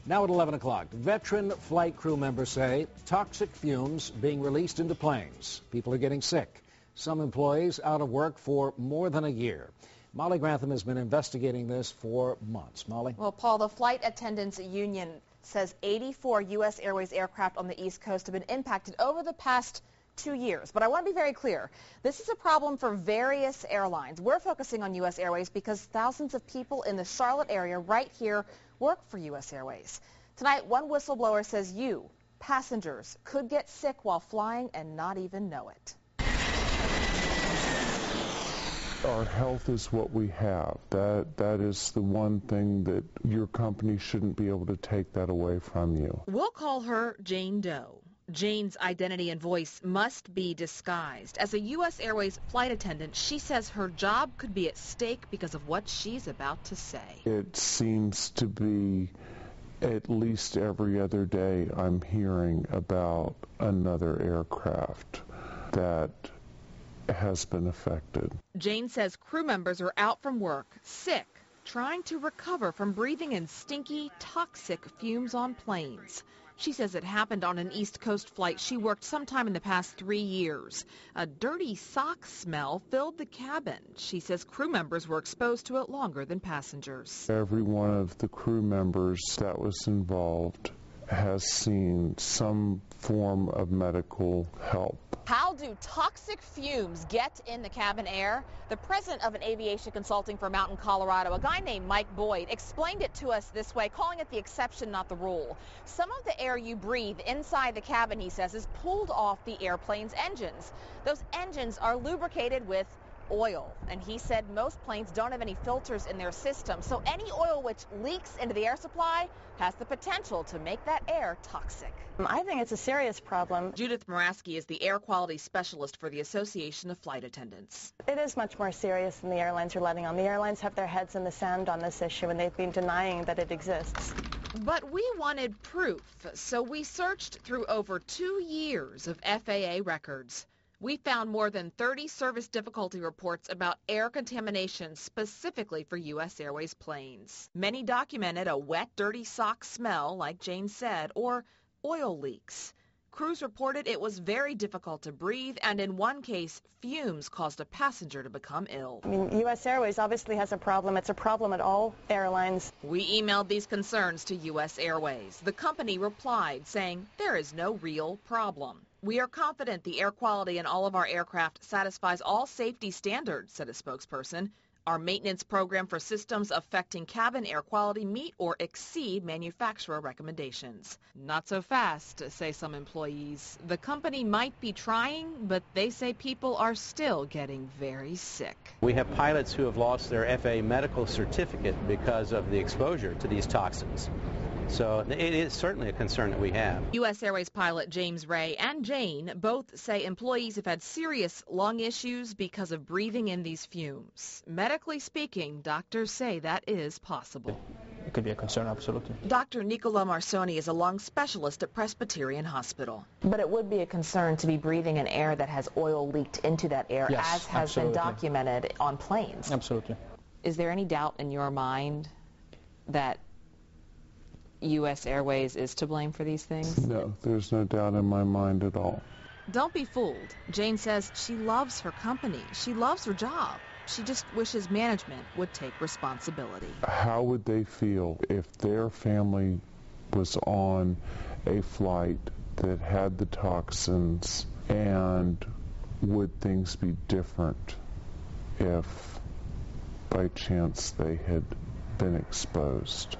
Now at 11 o'clock, veteran flight crew members say toxic fumes being released into planes. People are getting sick. Some employees out of work for more than a year. Molly Grantham has been investigating this for months. Molly? Well, Paul, the Flight Attendants Union says 84 U.S. Airways aircraft on the East Coast have been impacted over the past 2 years. But I want to be very clear. This is a problem for various airlines. We're focusing on U.S. Airways because thousands of people in the Charlotte area right here work for U.S. Airways. Tonight, one whistleblower says you, passengers, could get sick while flying and not even know it. Our health is what we have. That is the one thing that your company shouldn't be able to take that away from you. We'll call her Jane Doe. Jane's identity and voice must be disguised. As a U.S. Airways flight attendant, she says her job could be at stake because of what she's about to say. It seems to be at least every other day I'm hearing about another aircraft that has been affected. Jane says crew members are out from work, sick, trying to recover from breathing in stinky, toxic fumes on planes. She says it happened on an East Coast flight she worked sometime in the past 3 years. A dirty sock smell filled the cabin. She says crew members were exposed to it longer than passengers. Every one of the crew members that was involved has seen some form of medical help. How do toxic fumes get in the cabin air? The president of an aviation consulting firm out in Colorado, a guy named Mike Boyd, explained it to us this way, calling it the exception, not the rule. Some of the air you breathe inside the cabin, he says, is pulled off the airplane's engines. Those engines are lubricated with oil, and he said most planes don't have any filters in their system, so any oil which leaks into the air supply has the potential to make that air toxic. I think it's a serious problem. Judith Moraski is the air quality specialist for the Association of Flight Attendants. It is much more serious than the airlines are letting on. The airlines have their heads in the sand on this issue, and they've been denying that it exists. But we wanted proof, so we searched through over 2 years of FAA records. We found more than 30 service difficulty reports about air contamination specifically for U.S. Airways planes. Many documented a wet, dirty sock smell, like Jane said, or oil leaks. Crews reported it was very difficult to breathe, and in one case, fumes caused a passenger to become ill. I mean, U.S. Airways obviously has a problem. It's a problem at all airlines. We emailed these concerns to U.S. Airways. The company replied, saying there is no real problem. We are confident the air quality in all of our aircraft satisfies all safety standards, said a spokesperson. Our maintenance program for systems affecting cabin air quality meet or exceed manufacturer recommendations. Not so fast, say some employees. The company might be trying, but they say people are still getting very sick. We have pilots who have lost their FAA medical certificate because of the exposure to these toxins. So it is certainly a concern that we have. U.S. Airways pilot James Ray and Jane both say employees have had serious lung issues because of breathing in these fumes. Medically speaking, doctors say that is possible. It could be a concern, absolutely. Dr. Nicola Marsoni is a lung specialist at Presbyterian Hospital. But it would be a concern to be breathing in air that has oil leaked into that air, yes, as has absolutely. been documented on planes. Absolutely. Is there any doubt in your mind that U.S. Airways is to blame for these things? No, there's no doubt in my mind at all. Don't be fooled. Jane says she loves her company. She loves her job. She just wishes management would take responsibility. How would they feel if their family was on a flight that had the toxins, and would things be different if by chance they had been exposed?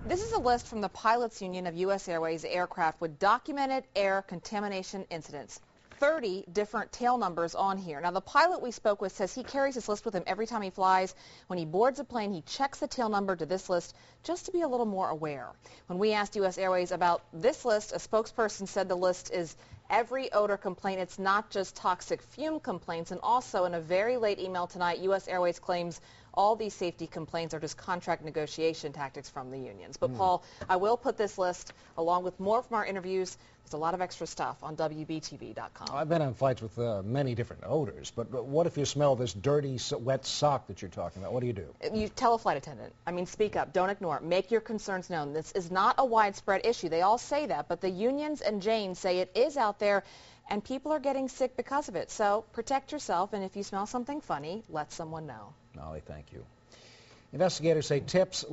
This is a list from the Pilots Union of U.S. Airways aircraft with documented air contamination incidents. 30 different tail numbers on here. Now, the pilot we spoke with says he carries this list with him every time he flies. When he boards a plane, he checks the tail number to this list just to be a little more aware. When we asked U.S. Airways about this list, a spokesperson said the list is every odor complaint. It's not just toxic fume complaints. And also, in a very late email tonight, U.S. Airways claims all these safety complaints are just contract negotiation tactics from the unions. But Paul, I will put this list along with more from our interviews. There's a lot of extra stuff on WBTV.com. I've been on flights with many different odors, but what if you smell this dirty, wet sock that you're talking about? What do you do? You tell a flight attendant. I mean, speak up. Don't ignore it. Make your concerns known. This is not a widespread issue. They all say that, but the unions and Jane say it is out there, and people are getting sick because of it. So protect yourself, and if you smell something funny, let someone know. Molly, thank you. Investigators say tips